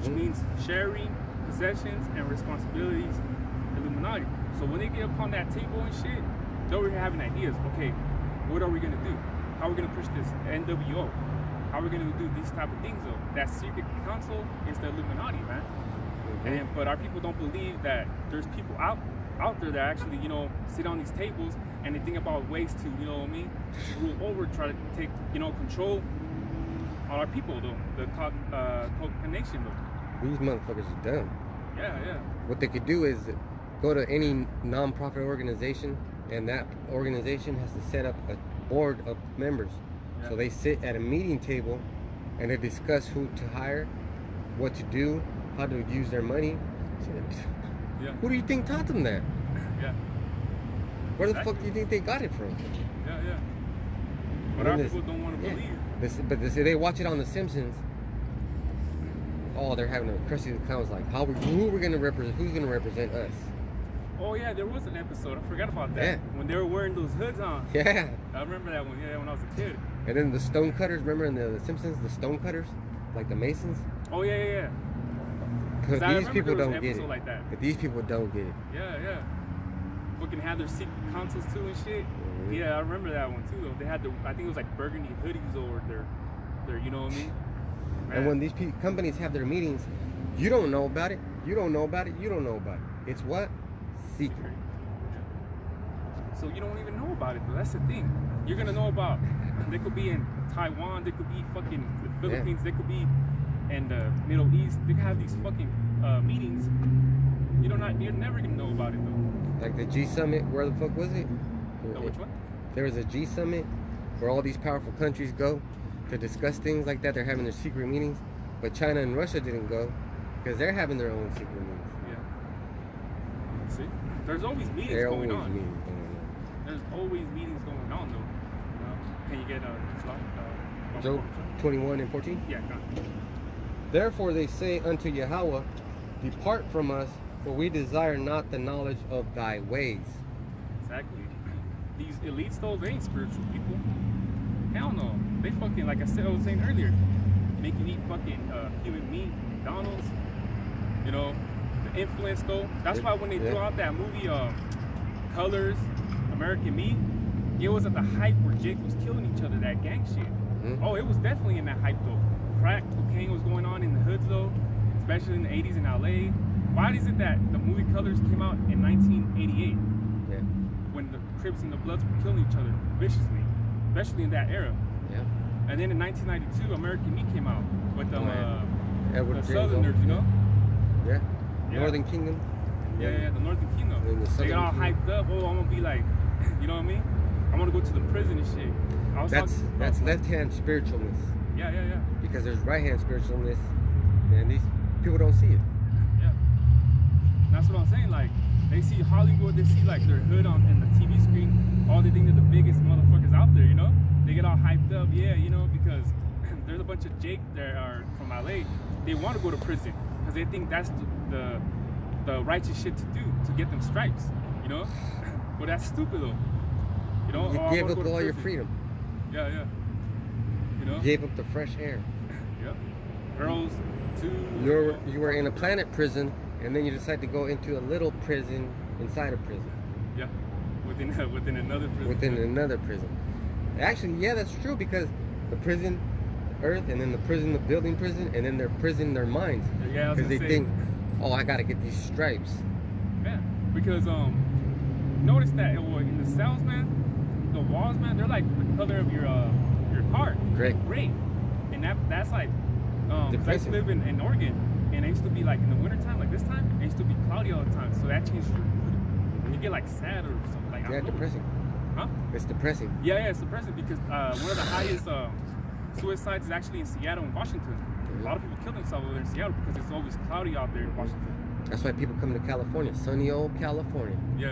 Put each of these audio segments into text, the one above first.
which means sharing possessions and responsibilities, Illuminati. So when they get upon that table and shit, they're already having ideas. Okay, what are we gonna do? How are we gonna push this NWO? How are we gonna do these type of things though? That secret council is the Illuminati, man. But our people don't believe that there's people out there that actually, you know, sit on these tables and they think about ways to, you know what I mean, rule over, try to take, you know, control on our people though, the connection though. These motherfuckers are dumb. Yeah, yeah. What they could do is go to any non-profit organization, and that organization has to set up a board of members. Yeah. So they sit at a meeting table and they discuss who to hire, what to do, how to use their money. Yeah. Who do you think taught them that? Yeah. Where the fuck do you think they got it from? Yeah, yeah. But our people don't want to believe. But they watch it on The Simpsons. Oh, they're having a crusty accounts like, who are we gonna represent? Who's gonna represent us? Oh yeah, there was an episode. I forgot about that. Yeah. When they were wearing those hoods on. Yeah. I remember that one. Yeah, when I was a kid. And then the stone cutters. Remember in the Simpsons, the stone cutters, like the Masons. Oh yeah, yeah, yeah. Because these people don't get it. Like that. But these people don't get it. Yeah, yeah. Fucking have their secret councils too and shit. Yeah, I remember that one too. Though they had I think it was like burgundy hoodies over their, you know what I mean? Man. And when these companies have their meetings, you don't know about it. You don't know about it. You don't know about it. It's what? Secret. Yeah. So you don't even know about it though. That's the thing. You're gonna know about. They could be in Taiwan. They could be fucking the Philippines. Yeah. They could be in the Middle East. They can have these fucking meetings. You're never gonna know about it though. Like the G Summit. Where the fuck was it? Which one? There was a G Summit where all these powerful countries go to discuss things like that. They're having their secret meetings, but China and Russia didn't go because they're having their own secret meetings. Yeah. See, there's always meetings going on. There's always meetings going on though. Can you get a slide? Job 21 and 14. Yeah. Go on. Therefore they say unto Yahweh, depart from us, for we desire not the knowledge of thy ways. Exactly. These elites though, they ain't spiritual people. Hell no. They fucking, like I was saying earlier, make you eat fucking human meat from McDonald's. You know, the influence though. That's why when they threw out that movie, Colors, American Meat, it was at the hype where Jake was killing each other, that gang shit. Oh, it was definitely in that hype though. Crack cocaine was going on in the hoods though, especially in the 80s in LA. Why is it that the movie Colors came out in 1988? Yeah. When the Crips and the Bloods were killing each other viciously, especially in that era. Yeah. And then in 1992, American Meat came out with the Southerners, you know? Yeah. Northern Kingdom. Yeah, the Northern Kingdom. They got all hyped up. Oh, I'm gonna be like, you know what I mean? I'm gonna go to the prison and shit. That's left-hand spiritualness. Yeah. Because there's right-hand spiritualness, and these people don't see it. Yeah. That's what I'm saying. Like, they see Hollywood, they see like their hood in the TV screen. All they think they're the biggest motherfuckers out there, you know? They get all hyped up, you know, because there's a bunch of Jake that are from LA. They want to go to prison because they think that's the righteous shit to do to get them stripes, you know? But that's stupid though. You know, you gave up all your freedom. Yeah. You know? You gave up the fresh air. Yep. Girls too. You were in a planet prison, and then you decide to go into a little prison inside a prison. Yeah. Within another prison. Within another prison. Actually, yeah, that's true, because the prison, Earth, and then the prison, the building prison, and then their prison, their minds. Yeah, because they think, oh, I gotta get these stripes. Yeah, because notice that in the cells, man, the walls, man, they're like the color of your car. Great. And that's like, I used to live in Oregon, and it used to be like in the wintertime, like this time, it used to be cloudy all the time, so that changed your mood. You get like sad or something like that. Yeah, depressing. Huh? It's depressing. Yeah, it's depressing because one of the highest suicides is actually in Seattle and Washington. A lot of people kill themselves over there in Seattle because it's always cloudy out there in Washington. That's why people come to California, sunny old California. Yeah.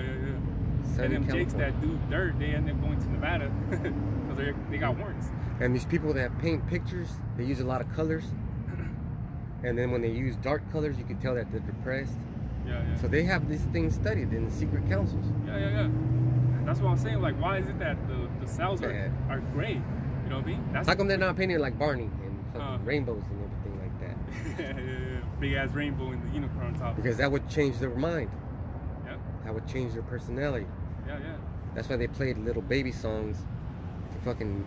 Sunny and them California. Jakes that do dirt, they end up going to Nevada because they got warrants. And these people that paint pictures, they use a lot of colors. And then when they use dark colors, you can tell that they're depressed. Yeah. So they have these things studied in the secret councils. Yeah. That's what I'm saying. Like, why is it that the cells are gray? You know what I mean? How come they're not painted like Barney and fucking rainbows and everything like that? Yeah. big ass rainbow and the unicorn on top. Because that would change their mind. Yeah. That would change their personality. Yeah, yeah. That's why they played little baby songs to fucking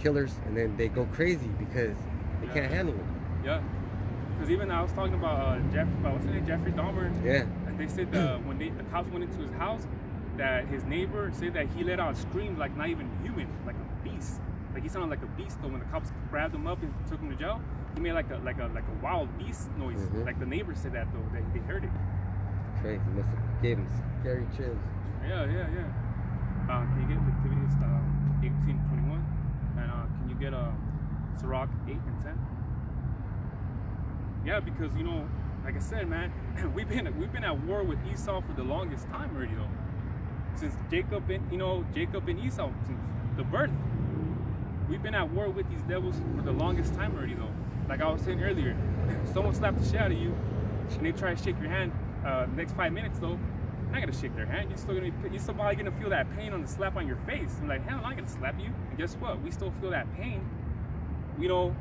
killers, and then they go crazy because they can't handle it. Yeah. Because even I was talking about what's his name, Jeffrey Dahmer. Yeah. And they said when the cops went into his house, that his neighbor said that he let out screams like not even human, like a beast. Like he sounded like a beast. Though when the cops grabbed him up and took him to jail, he made like a wild beast noise. Like the neighbor said that though, that they heard it. Crazy. Must have gave him scary chills. Yeah, yeah, yeah. Can you get the activities 18-21? And can you get Sirach 8 and 10? Yeah, because you know, like I said, man, we've been at war with Esau for the longest time already though. Since Jacob and Esau, since the birth. We've been at war with these devils for the longest time already though. Like I was saying earlier, someone slapped the shit out of you and they try to shake your hand next 5 minutes though, you're not gonna shake their hand. You're still probably gonna feel that pain on the slap on your face. I'm like, hell, I'm not gonna slap you. And guess what? We still feel that pain. You know,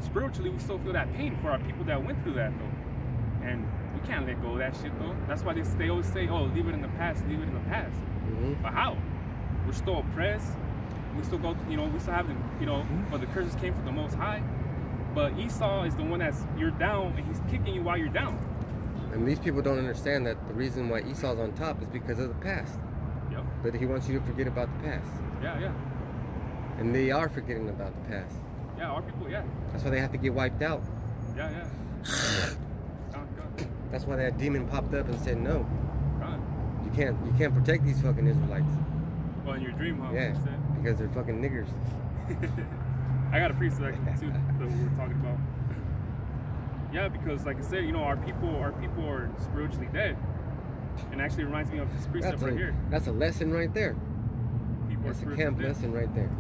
spiritually, we still feel that pain for our people that went through that though. And we can't let go of that shit though. That's why they always say, oh, leave it in the past, leave it in the past. But how? We're still oppressed. We still go, you know, we still have the, you know, but the curses came from the Most High. But Esau is the one you're down and he's kicking you while you're down. And these people don't understand that the reason why Esau's on top is because of the past. Yep. But he wants you to forget about the past. Yeah, yeah. And they are forgetting about the past. Yeah, our people, yeah. That's why they have to get wiped out. Yeah, yeah. God. That's why that demon popped up and said, no. God. You can't protect these fucking Israelites. Well, in your dream, huh? Yeah, because they're fucking niggers. I got a precept too that we were talking about. Yeah, because like I said, you know, our people are spiritually dead. And actually reminds me of this precept right here. That's a lesson right there. That's a camp lesson right there.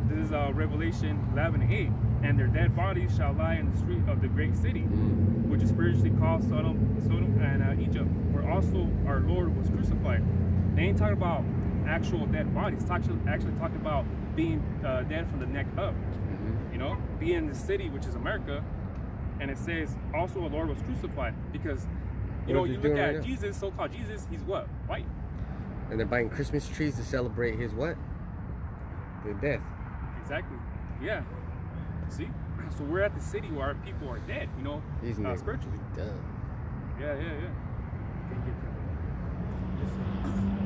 This is Revelation 11:8. And their dead bodies shall lie in the street of the great city, which is spiritually called Sodom and Egypt, where also our Lord was crucified. They ain't talking about actual dead bodies. It's actually talking about being dead from the neck up. You know, being in the city, which is America, and it says also our Lord was crucified because you know you look at Jesus, so-called Jesus, he's what? White. And they're buying Christmas trees to celebrate his what? The death. Exactly. Yeah. See? So we're at the city where our people are dead, you know, spiritually. Dumb. Yeah.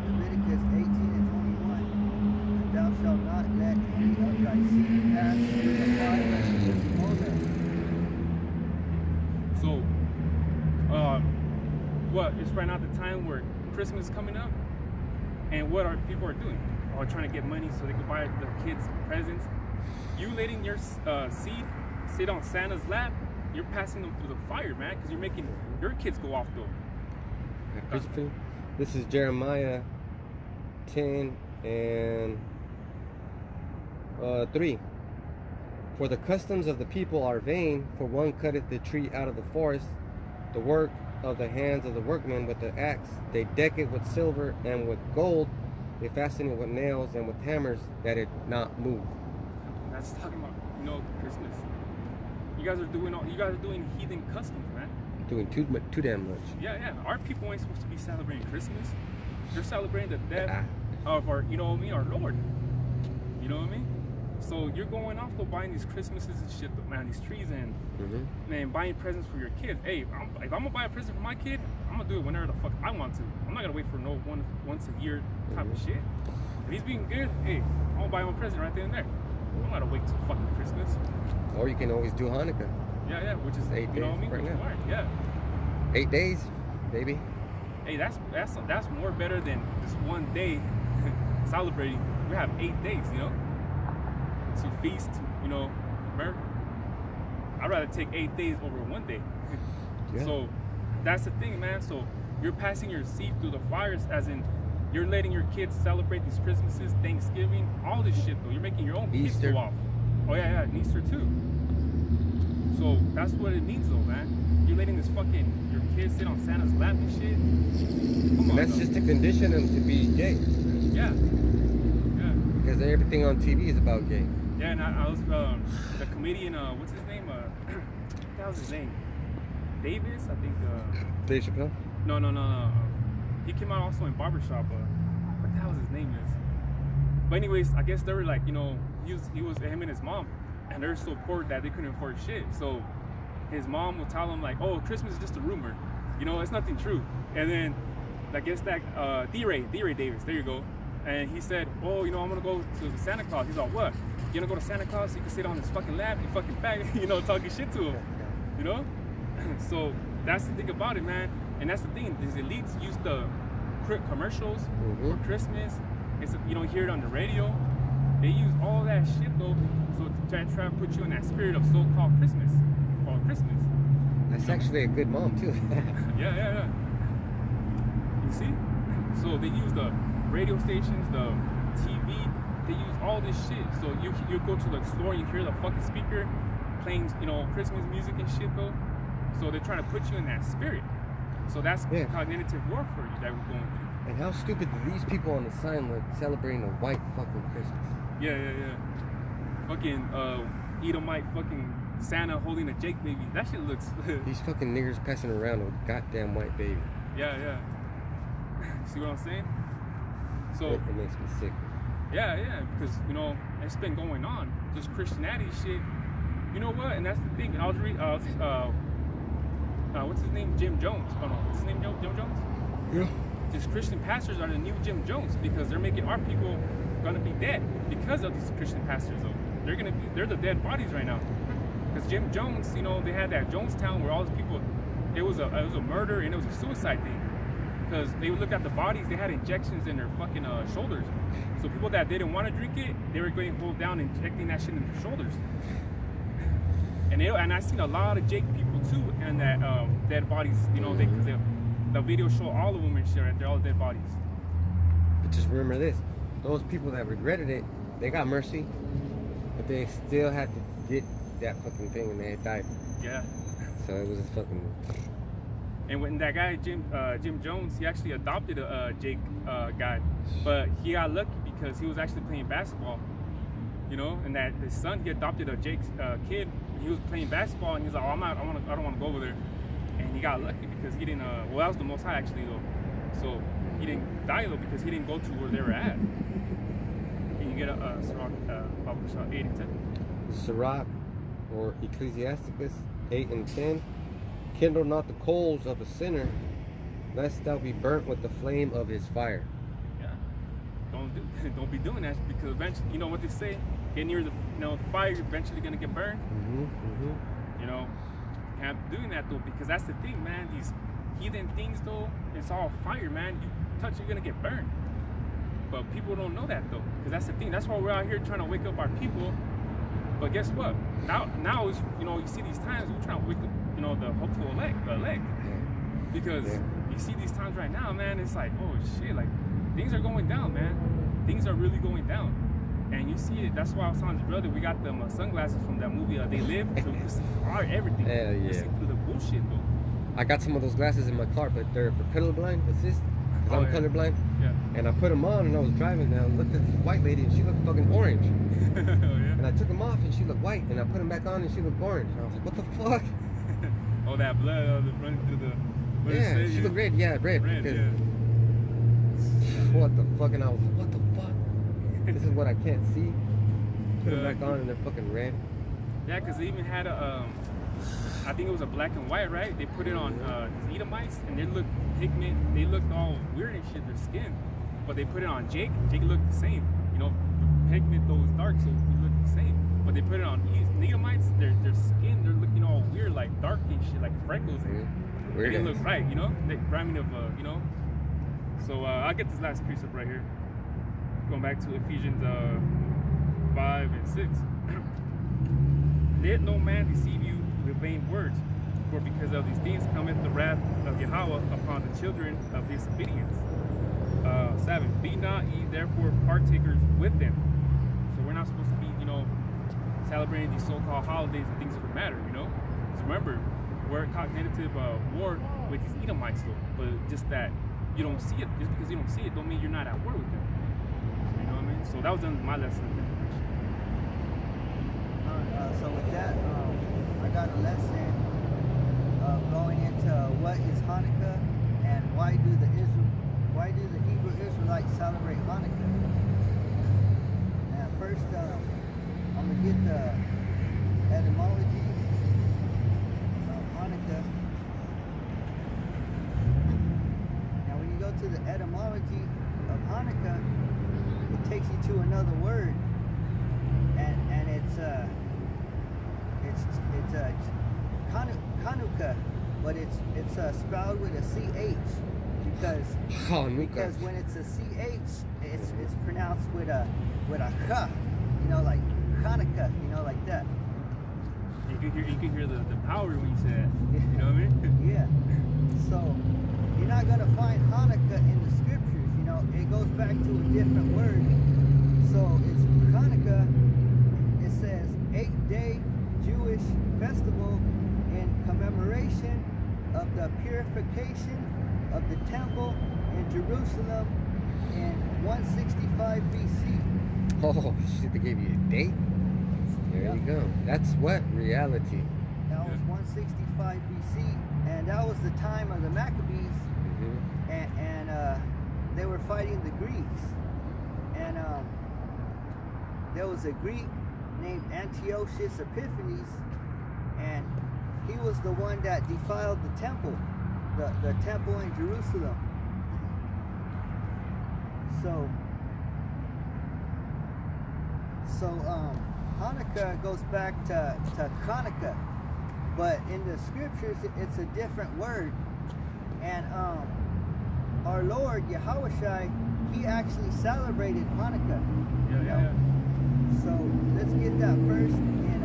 Leviticus 18:21. And thou shalt not let any of thy seed pass through the fire or them. So, what? It's right now the time where Christmas is coming up, and what our people are doing? Are trying to get money so they can buy their kids presents. You letting your seed sit on Santa's lap, you're passing them through the fire, man, because you're making your kids go off though. This is Jeremiah 10 and 3. For the customs of the people are vain, for one cutteth the tree out of the forest, the work of the hands of the workmen with the axe. They deck it with silver and with gold. They fasten it with nails and with hammers, that it not move. That's talking about, you know, Christmas. You guys are doing heathen customs, man. Doing too damn much. Yeah. Our people ain't supposed to be celebrating Christmas. They're celebrating the death of our, you know what I mean, our Lord. You know what I mean? So you're going off to buying these Christmases and shit, man, these trees and man, buying presents for your kid. Hey, if I'm gonna buy a present for my kid, I'm gonna do it whenever the fuck I want to. I'm not gonna wait for no once a year type of shit. If he's being good, hey, I'm gonna buy him a present right there and there. I'm not gonna wait till fucking Christmas. Or you can always do Hanukkah. Yeah, which is 8 days, you know what I mean? Right now. Yeah. 8 days, baby. Hey, that's more better than just one day celebrating. We have 8 days, you know, to feast, you know, America. I'd rather take 8 days over one day. Yeah. So that's the thing, man. So you're passing your seed through the fires, as in you're letting your kids celebrate these Christmases, Thanksgiving, all this shit though. You're making your own kids go off. Oh yeah, and Easter too. So that's what it means though, man. You're letting this fucking your kids sit on Santa's lap and shit. Come on, that's just to condition them to be gay. Yeah. Because everything on TV is about gay. Yeah, and I was the comedian. What's his name? hell's his name? Davis, I think. Dave Chappelle? No. He came out also in Barbershop. What the hell his name is? But anyways, I guess they were like, you know, he was him and his mom, and they're so poor that they couldn't afford shit. So his mom would tell him like, oh, Christmas is just a rumor, you know, it's nothing true. And then I guess that D-Ray Davis, there you go. And he said, oh, you know, I'm gonna go to the Santa Claus. He's like, what? You gonna go to Santa Claus? He can sit on his fucking lap, you fucking faggot, you know, talking shit to him, you know? So that's the thing about it, man. And that's the thing, these elites use the commercials for Christmas. It's, you don't hear it on the radio. They use all that shit though, so to try to put you in that spirit of so-called Christmas, or Christmas. That's actually a good mom too. Yeah. You see? So they use the radio stations, the TV, they use all this shit. So you go to the store and you hear the fucking speaker playing, you know, Christmas music and shit though. So they're trying to put you in that spirit. So that's cognitive warfare that we're going through. And how stupid do these people on the sign look celebrating a white fucking Christmas? Yeah. Fucking Edomite fucking Santa holding a Jake baby. That shit looks... These fucking niggers passing around a goddamn white baby. Yeah. See what I'm saying? So it makes me sick. Yeah, because, you know, it's been going on. Just Christianity shit. You know what? And that's the thing. I was reading... what's his name? Jim Jones. Oh no, what's his name? Jim Jones? Yeah. These Christian pastors are the new Jim Jones because they're making our people gonna be dead because of these Christian pastors though. They're the dead bodies right now. Because Jim Jones, you know, they had that Jonestown where all these people, it was a murder and it was a suicide thing. Because they would look at the bodies, they had injections in their fucking shoulders. So people that didn't want to drink it, they were going to hold down and injecting that shit in their shoulders. And I seen a lot of Jake people too, and that dead bodies, you know, because the video show all of them and shit, right? They're all dead bodies. But just remember this: those people that regretted it, they got mercy, but they still had to get that fucking thing, and they had died. Yeah. So it was just fucking. And when that guy Jim Jones, he actually adopted a Jake guy, but he got lucky because he was actually playing basketball. You know, and that his son, he adopted a Jake's kid. He was playing basketball, and he's like, "Oh, I don't want to go over there." And he got lucky because he didn't. Well, that was the Most High actually though. So he didn't die though because he didn't go to where they were at. Can you get a Sirach 8 and 10? Sirach or Ecclesiasticus 8 and 10. Kindle not the coals of a sinner, lest thou be burnt with the flame of his fire. Yeah. Don't be doing that because eventually, you know what they say. Get near the, you know, the fire, you're eventually gonna get burned. You know, can't be doing that though, because that's the thing, man. These heathen things though, it's all fire, man. You touch, you're gonna get burned. But people don't know that though, because that's the thing. That's why we're out here trying to wake up our people. But guess what? Now is, you know, you see these times we're trying to wake up, you know, the hopeful elect, because you see these times right now, man. It's like, oh shit, like things are going down, man. Things are really going down. And you see it. That's why I was telling his brother, we got them sunglasses from that movie, They Live, so we can see everything. Hell yeah. We see through the bullshit though. I got some of those glasses in my car, but they're for colorblind assist, because I'm colorblind. Yeah. And I put them on, and I was driving, and I looked at this white lady, and she looked fucking orange. Oh, yeah. And I took them off, and she looked white, and I put them back on, and she looked orange. And I was like, what the fuck? Oh, that blood running through the... Yeah, she looked red. Yeah, red. Because, what the fuck? And I was like, what the fuck? This is what I can't see. Put them back on, and they're fucking red. Yeah, because they even had a... I think it was a black and white, right? They put it on Edomites, and they looked pigment. They looked all weird and shit, their skin. But they put it on Jake. Jake looked the same. You know, the pigment though was dark, so he looked the same. But they put it on Edomites. Their skin, they're looking all weird, like dark and shit, like freckles. Weird. They look right, you know. They remind me of, you know. So I'll get this last precept right here. Going back to Ephesians 5 and 6. Let no man deceive you with vain words, for because of these things cometh the wrath of Yahweh upon the children of disobedience. 7. Be not ye therefore partakers with them. So we're not supposed to be, you know, celebrating these so-called holidays and things that matter, you know. Because remember, we're in cognitive war with these Edomites, though. But just that you don't see it, just because you don't see it, don't mean you're not at war with them. You know what I mean? So that was my lesson. So with that, I got a lesson what is Hanukkah and why do the Hebrew Israelites celebrate Hanukkah? And first, I'm gonna get the etymology of Hanukkah. Now, when you go to the etymology of Hanukkah, it takes you to another word, and it's Chanuka, but it's spelled with a CH because when it's a CH, it's pronounced with a Ch, you know, like Chanuka, you know, like that. You can hear the power when you say that. You know what I mean? Yeah. So you're not gonna find Hanukkah in the scriptures. You know, it goes back to a different word. So it's Chanukkah. It says 8-day Jewish festival in commemoration of the purification of the temple in Jerusalem in 165 BC. Oh shit! They gave you a date. There you go. That's what reality. That was 165 BC, and that was the time of the Maccabees, and they were fighting the Greeks. And there was a Greek named Antiochus Epiphanes, and he was the one that defiled the temple, the temple in Jerusalem. So Hanukkah goes back to Chanuka, but in the scriptures it's a different word. And our Lord Yahushua, he actually celebrated Hanukkah. Yeah. So let's get that first in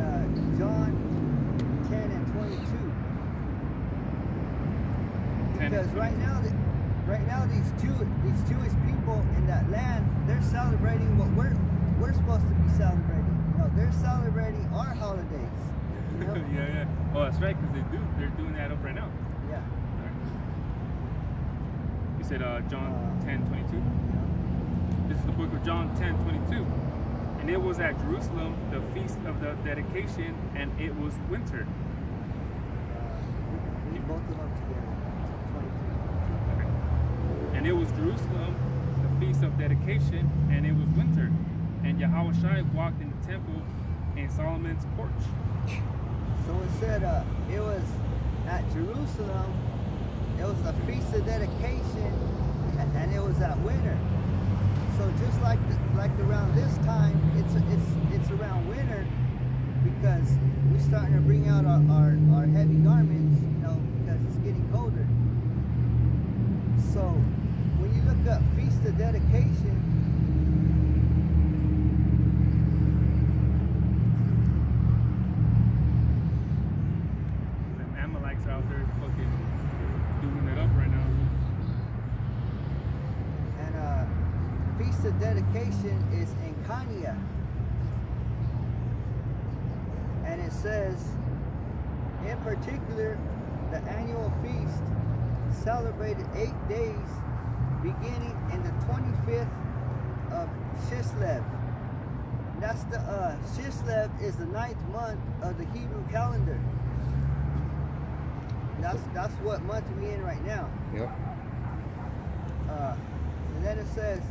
John 10 and 22. Because right now these Jewish people in that land, they're celebrating what we're supposed to be celebrating. You know, they're celebrating our holidays. You know? Yeah. Oh, that's right, because they're doing that up right now. Yeah. Right. You said John 10:22. Yeah. This is the book of John 10:22. And it was at Jerusalem, the feast of the dedication, and it was winter. Read both of them together. 22. Okay. And it was Jerusalem, the feast of dedication, and it was winter. And Yahushua walked in the temple in Solomon's porch. So it said it was at Jerusalem. It was the feast of dedication, and it was at winter. So just like around this time, it's around winter, because we're starting to bring out our heavy garments, you know, because it's getting colder. So when you look up feast of dedication, The Amalekites are out there fucking doing it up right now. Feast of dedication is in Kania, and it says, in particular, the annual feast celebrated 8 days, beginning in the 25th of Shislev. That's the Shislev is the 9th month of the Hebrew calendar. That's what month we're in right now. Yep. And then it says,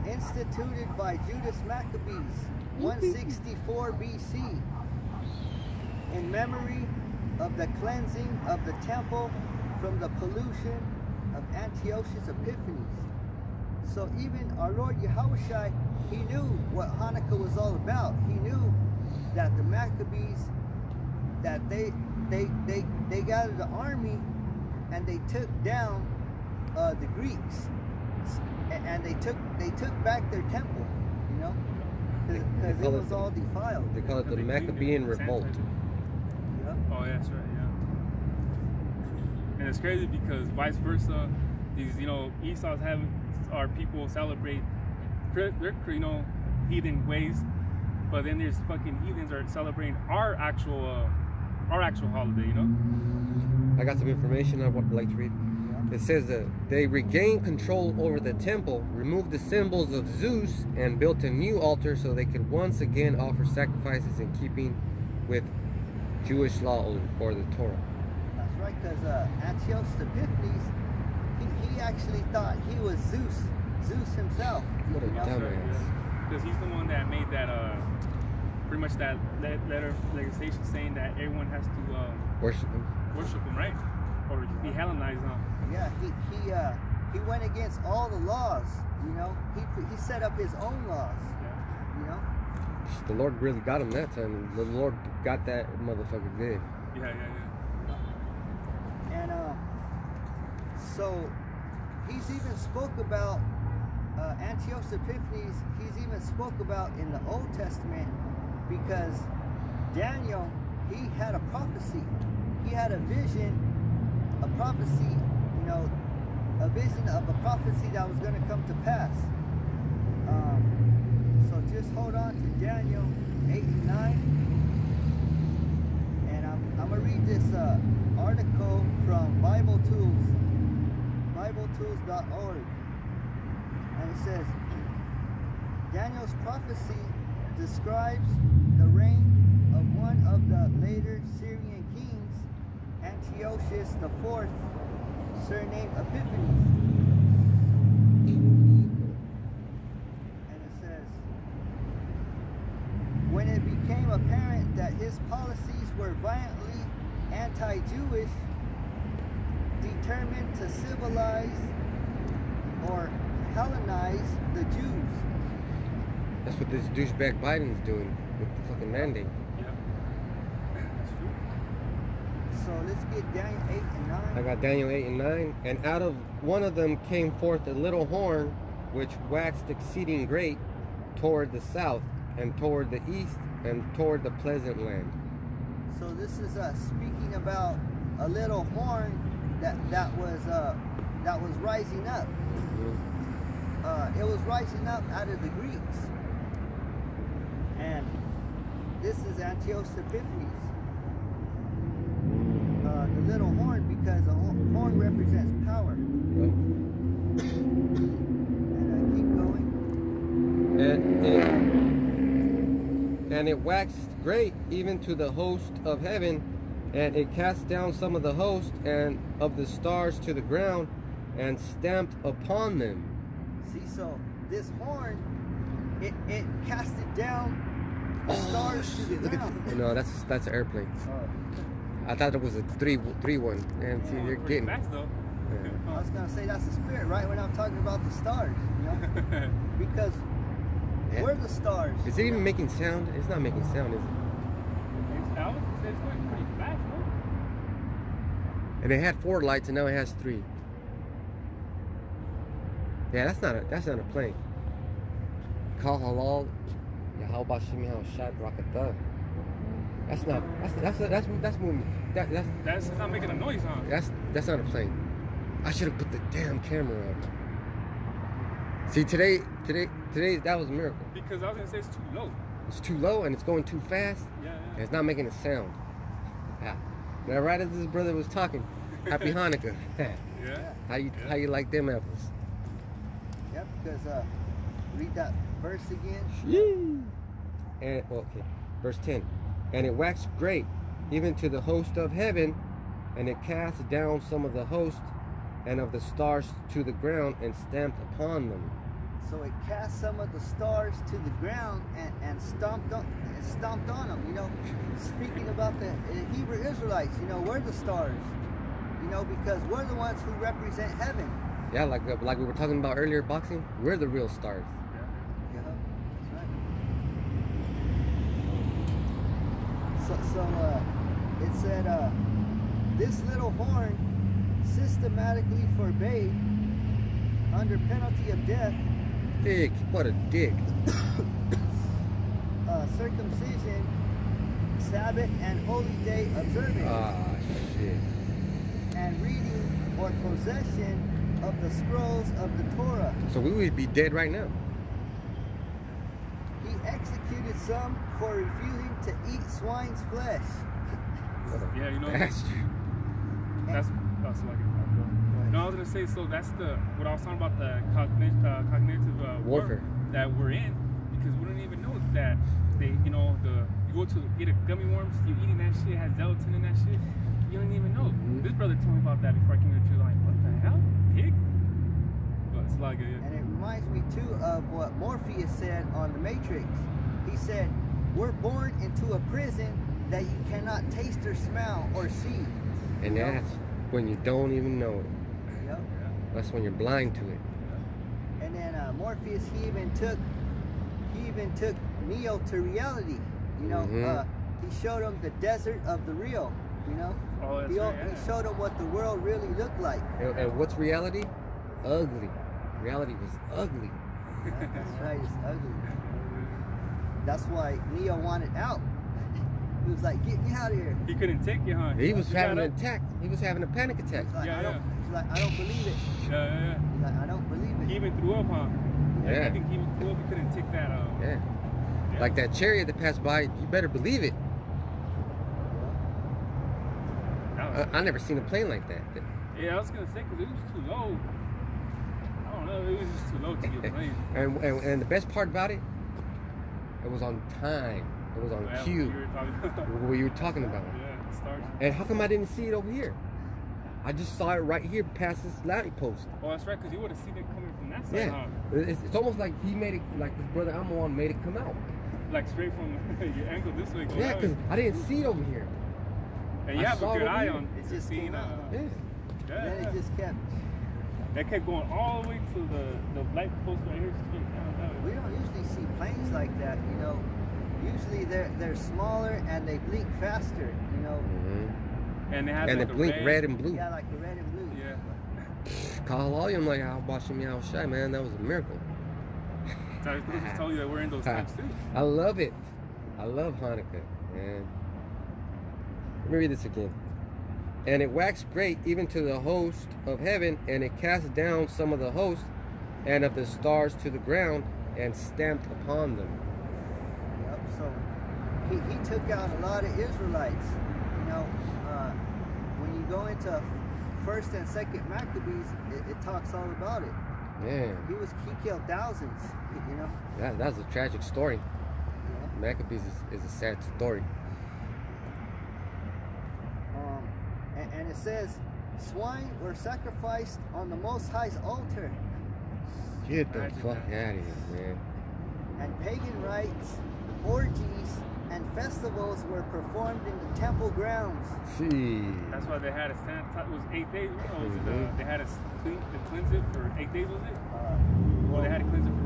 instituted by Judas Maccabees, 164 BC, in memory of the cleansing of the temple from the pollution of Antiochus Epiphanes. So even our Lord Yahushua, he knew what Hanukkah was all about. He knew that the Maccabees, that they gathered the army and they took down the Greeks. And they took back their temple, you know, because it was all defiled. They call it the Maccabean Revolt. Yeah. Oh, yeah, that's right, yeah. And it's crazy because vice versa, these, you know, Esau's having our people celebrate their, you know, heathen ways, but then there's fucking heathens are celebrating our actual holiday, you know. I got some information I would like to read. It says that they regained control over the temple, removed the symbols of Zeus, and built a new altar so they could once again offer sacrifices in keeping with Jewish law or the Torah. That's That's right, because Antiochus Epiphanes, he actually thought he was Zeus himself. What a dumbass. Because he's the one that made that, pretty much that letter of legislation saying that everyone has to Worship him. Worship him, right? Or be Hellenized on. Yeah, he went against all the laws. You know, he set up his own laws. Yeah. You know. The Lord really got him that time. The Lord got that motherfucker good. Yeah. And so he's even spoke about Antiochus Epiphanes. He's even spoke about in the Old Testament, because Daniel, he had a prophecy. He had a vision, a prophecy. You know, a vision of a prophecy that was going to come to pass. So just hold on to Daniel 8 and 9. And I'm going to read this article from Bible Tools, BibleTools.org. And it says, Daniel's prophecy describes the reign of one of the later Syrian kings, Antiochus IV, surnamed Epiphanes. And it says, when it became apparent that his policies were violently anti-Jewish, determined to civilize or Hellenize the Jews. That's what this douchebag Biden's doing with the fucking mandate. Yeah. That's true. So let's get Daniel 8 and 9. I got Daniel 8 and 9. And out of one of them came forth a little horn, which waxed exceeding great toward the south, and toward the east, and toward the pleasant land. So this is speaking about a little horn that was rising up. Mm-hmm. It was rising up out of the Greeks. And this is Antiochus Epiphanes. The little horn, because the horn represents power. And keep going. And it waxed great even to the host of heaven, and it cast down some of the host and of the stars to the ground, and stamped upon them. See, so this horn, it casted down the stars to the ground. No, that's an airplane. I thought it was a 3-1. And see, they're getting. Fast, though. Yeah. I was gonna say that's the spirit, right? When I'm talking about the stars, you know, because we're the stars. Is it even making sound? It's not making sound, is it? I would say it's going pretty fast, though. And it had 4 lights, and now it has 3. Yeah, that's not a plane. Call halal. Yeah, how about shimmy how shot rocket? That's moving. That's not making a noise, huh? That's not a plane. I should have put the damn camera on. See, today that was a miracle. Because I was gonna say it's too low. It's too low and it's going too fast. Yeah. And it's not making a sound. Yeah. Now, right as this brother was talking, Happy Hanukkah. Yeah. How you like them apples? Yep, because read that verse again. And okay, verse 10. And it waxed great, even to the host of heaven, and it cast down some of the host and of the stars to the ground, and stamped upon them. So it cast some of the stars to the ground and stomped on them. You know, speaking about the Hebrew Israelites, you know, we're the stars. You know, because we're the ones who represent heaven. Yeah, like we were talking about earlier, boxing. We're the real stars. Yeah, that's right. So it said this little horn systematically forbade, under penalty of death, Dick, what a dick. Circumcision, Sabbath and holy day observance. Ah, shit. And reading or possession of the scrolls of the Torah. So we would be dead right now. He executed some for refusing to eat swine's flesh. Yeah, you know. Bastard. That's like it. No, I was gonna say, so that's what I was talking about, the cognitive warfare that we're in, because we don't even know that you go to get a gummy worms, you're eating that shit, has gelatin in that shit, you don't even know know. This brother told me about that before I came to the church. Like, what the hell? Pig? But it's like And it reminds me too of what Morpheus said on The Matrix. He said, we're born into a prison that you cannot taste or smell or see. And that's when you don't even know it. Yep. That's when you're blind to it. And then Morpheus, he even took Neo to reality. You know, he showed him the desert of the real. You know, Oh, that's he right, he showed him what the world really looked like. And what's reality? Ugly. Reality was ugly. That's right, it's ugly. That's why Neo wanted out. He was like, "Get me out of here." He couldn't take you, huh? He was You having got an up? attack. He was having a panic attack. He's like, Yeah, he's like, I don't believe it. Yeah. He's like, I don't believe it. He even threw up, huh? Yeah. I think he even threw up. He couldn't take that. Yeah. Yeah. Like that chariot that passed by, you better believe it. I never seen a plane like that. Yeah, I was gonna say because it was too low. I don't know, it was just too low to get a plane. And the best part about it, it was on time. It was on cue. What you were talking about. Yeah, it starts. And how come I didn't see it over here? I just saw it right here past this lamp post. Oh, that's right, because you would have seen it coming from that side, Yeah. huh? It's almost like he made it, like this brother I'm on made it come out. Like straight from your ankle this way. Go Yeah, out. because I didn't see it over here. And you I have saw a it good over eye here. on It just seeing. came out. Yeah. Then it just kept. That kept going all the way to the light post right here, straight down that We way. don't usually see planes like that, you know. Usually they're smaller and they blink faster, you know. And they have And like they blink red and blue. Yeah, like the red and blue. Yeah. Call I'm like, I'll watch me out shy, man. That was a miracle. So I just told you that we're in those times too. I love it. I love Hanukkah, man. Let me read this again. And it waxed great even to the host of heaven, and it cast down some of the host and of the stars to the ground, and stamped upon them. Yep. So he took out a lot of Israelites. You know, when you go into First and Second Maccabees, it talks all about it. Man, He killed thousands. You know. that's a tragic story. Yeah. Maccabees is a sad story. And it says, swine were sacrificed on the Most High's altar, Get the fuck out of here, man. and pagan rites, orgies, and festivals were performed in the temple grounds. See. That's why they had a sanitize. It was 8 days. Was it, they had to cleanse it for 8 days. Was it? Well, they had to cleanse it for.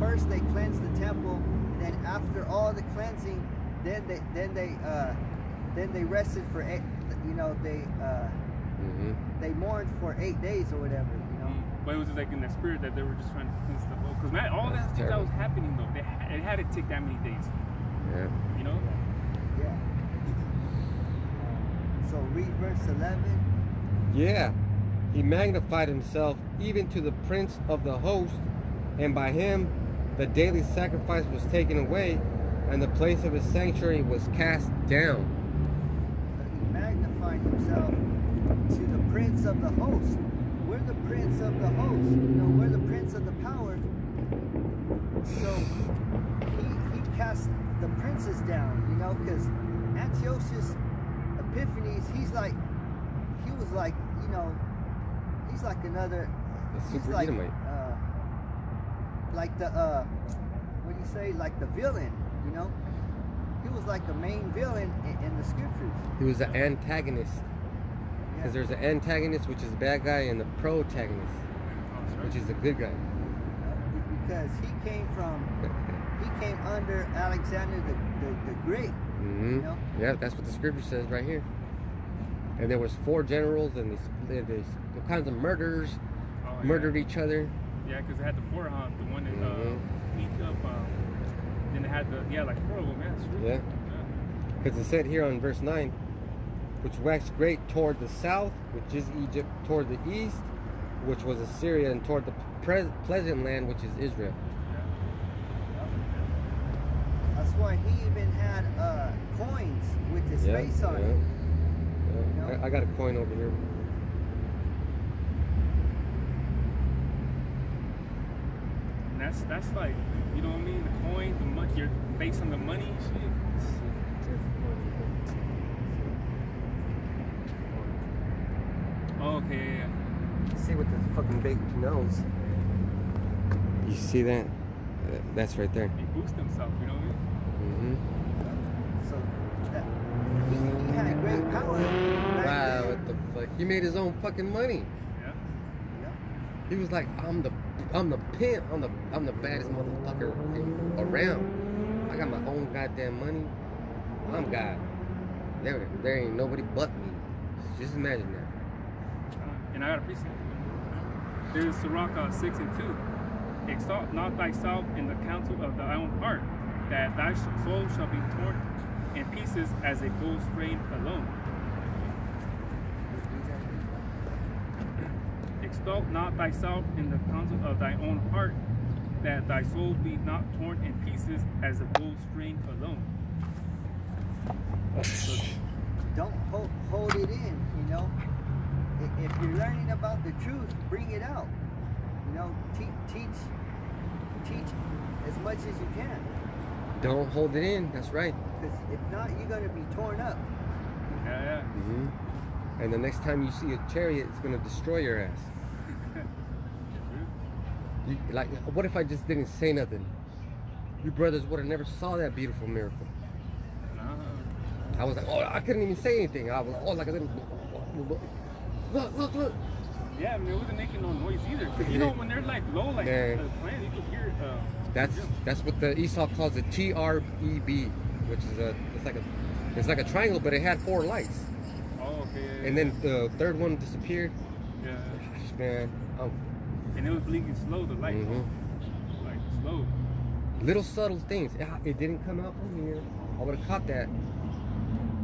First they cleansed the temple, then after all the cleansing, then they rested for 8. You know, they mourned for 8 days or whatever. You know. But it was just like in the spirit that they were just trying to clean stuff up. Because man, all that stuff that was happening though, it had to take that many days. Yeah. You know. Yeah. So read verse 11. Yeah. He magnified himself even to the prince of the host, and by him the daily sacrifice was taken away, and the place of his sanctuary was cast down. He magnified himself to the prince of the host. We're the prince of the host. You know, we're the prince of the power. So he cast the princes down, you know, because Antiochus Epiphanes, he was like, you know, he's like another, he's super like, Edomite. like the, what do you say, like the villain, you know? He was like the main villain in the scriptures. He was the antagonist. Yeah. Because there's an antagonist, which is the bad guy, and the protagonist, which is the good guy. Because he came under Alexander the Great. You know? Yeah, that's what the scripture says right here. And there was 4 generals, and they all kinds of murders, murdered each other. Yeah, because they had the 4, huh? The one that beat up. Then they had like 4 of them. Yeah, that's true. Yeah. Because it said here on verse 9, which waxed great toward the south, which is Egypt, toward the east, which was Assyria, and toward the pleasant land, which is Israel. That's why he even had coins with his face on it. Yeah. You know? I got a coin over here. And that's like, you know what I mean? The coin, the money, your face on the money, shit. Oh, okay, yeah. See with the fucking big nose. You see that? That's right there. He boosts himself, you know what I mean? So that, he had great power. Back Wow, then. what the fuck? He made his own fucking money. Yeah. He was like, I'm the pimp, I'm the baddest motherfucker around. I got my own goddamn money. I'm God. There ain't nobody but me. Just imagine that. And I got a precept. There's Sirach 6 and 2. Exalt not thyself in the counsel of thy own heart, that thy soul shall be torn in pieces as a bull strained alone. Exalt not thyself in the counsel of thy own heart, that thy soul be not torn in pieces as a bull strained alone. Don't hold it in, you know. If you're learning about the truth, bring it out. You know, teach as much as you can. Don't hold it in. That's right. Because if not, you're gonna be torn up. Yeah. And the next time you see a chariot, it's gonna destroy your ass. Like, what if I just didn't say nothing? You brothers would have never saw that beautiful miracle. I was like, oh, I couldn't even say anything. I was like, look. Yeah, I mean, it wasn't making no noise either. Cause you know when they're like low, like the plant, you could hear. That's what the Esau calls a TREB, which is it's like a triangle, but it had 4 lights. Oh, okay. And then the third one disappeared. Yeah. Man. And it was blinking slow, the light. Like slow. Little subtle things. It didn't come out from here. I would have caught that.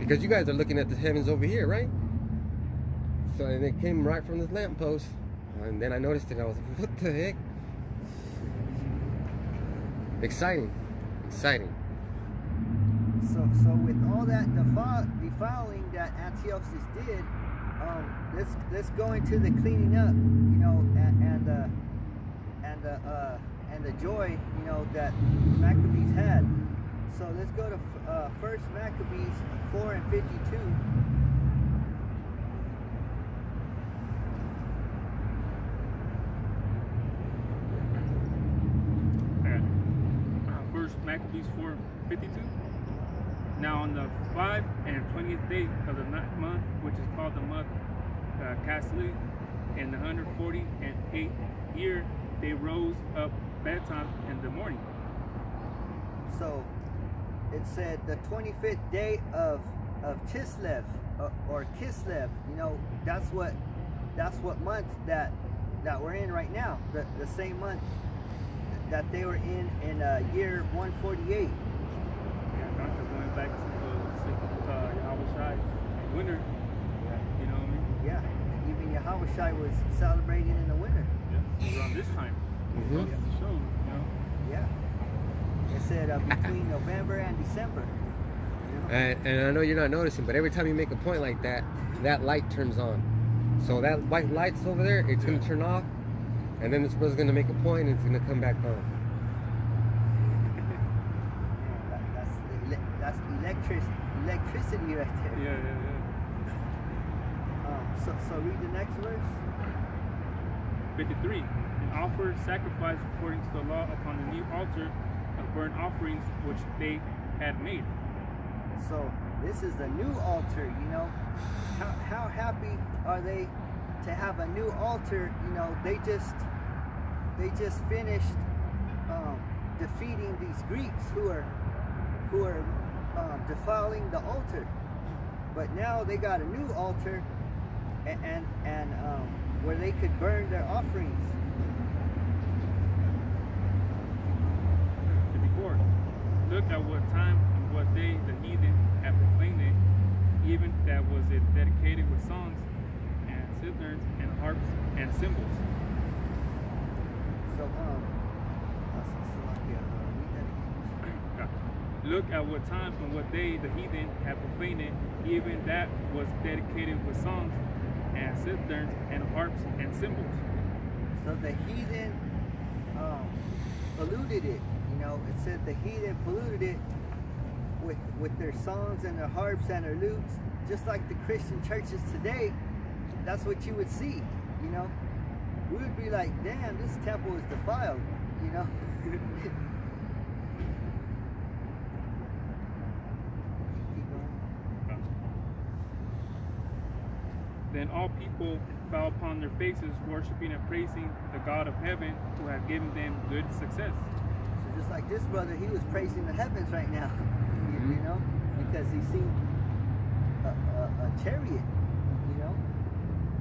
Because you guys are looking at the heavens over here, right? So and it came right from this lamppost. And then I noticed it and I was like, what the heck? Exciting. So with all that defiling that Antiochus did, let's go into the cleaning up, you know, and the joy, you know, that Maccabees had. So let's go to First Maccabees 4 and 52. First Maccabees 4:52. Now on the 5th and 20th day of the 9th month, which is called the month Casli, in the 148th year, they rose up bedtime in the morning. So it said the 25th day of Kislev or Kislev. You know, that's what month that we're in right now. The same month that they were in year 148. Yeah, Doctor's going back to Yahushai winter. You know what I mean? Yeah, even Yahushai was celebrating in the winter. Yeah, around this time. Show, you know? Yeah. It said between November and December. You know? And I know you're not noticing, but every time you make a point like that, that light turns on. So that white light's over there, it's going to turn off, and then this brother's going to make a point and it's going to come back on. That's electricity right there. Yeah. So read the next verse. 53. And offer sacrifice according to the law upon the new altar of burnt offerings which they had made. So this is the new altar, you know. How happy are they to have a new altar? You know, they just finished defeating these Greeks who are defiling the altar, but now they got a new altar and where they could burn their offerings. 54. Look at what time and what day the heathen have proclaimed it, even that was it dedicated with songs and citherns and harps and cymbals. So Look at what time and what day the heathen have profaned it, even that was dedicated with songs and citherns and harps and cymbals. So the heathen polluted it. You know, it said the heathen polluted it with their songs and their harps and their lutes, just like the Christian churches today that's what you would see, you know. We would be like, damn, this temple is defiled, you know. Then all people fell upon their faces, worshiping and praising the God of heaven, who had given them good success. So just like this brother, he was praising the heavens right now, you know, because he seen a chariot, you know.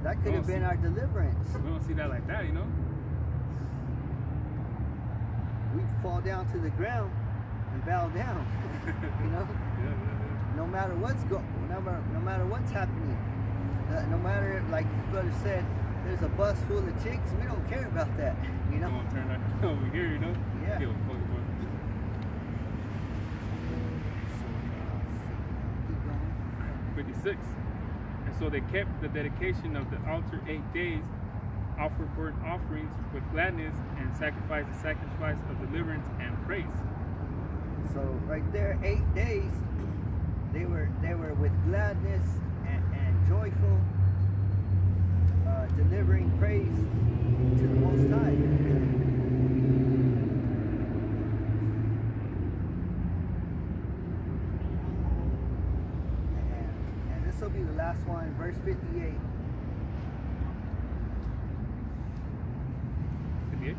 That could have been our deliverance. We don't see that like that, you know. We'd fall down to the ground and bow down, you know. No matter what's no matter what's happening. No matter, like his brother said, there's a bus full of chicks, we don't care about that, you know? Don't turn that over here, you know? Yeah. Keep 56. And so they kept the dedication of the altar 8 days, offered burnt offerings with gladness, and sacrificed the sacrifice of deliverance and praise. So right there, 8 days, they were with gladness and joyful, delivering praise to the Most High. And this will be the last one, verse 58. 58.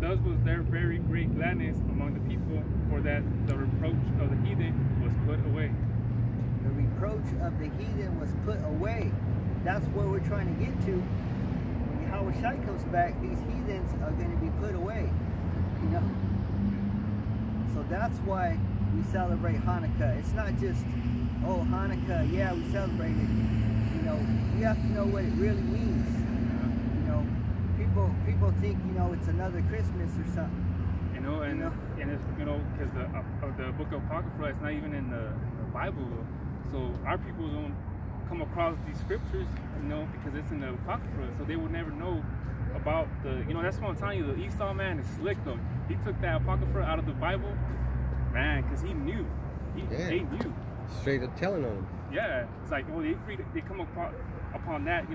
Thus was there very great gladness among the people, for that the reproach of the heathen was put away. The reproach of the heathen was put away. That's where we're trying to get to. When Yahweh Shai comes back, these heathens are going to be put away. You know? So that's why we celebrate Hanukkah. It's not just, oh, Hanukkah, yeah, we celebrate it. You know, you have to know what it really means. You know, people think, you know, it's another Christmas or something. You know, and it's, you know, because the book of Apocrypha, it's not even in the Bible. So our people don't come across these scriptures, you know, because it's in the Apocrypha, so they would never know about the, you know, that's what I'm telling you, the Esau man is slick though. He took that Apocrypha out of the Bible, man, because he knew. They knew. Straight up telling on him. Yeah, it's like, well, they come upon that, you know.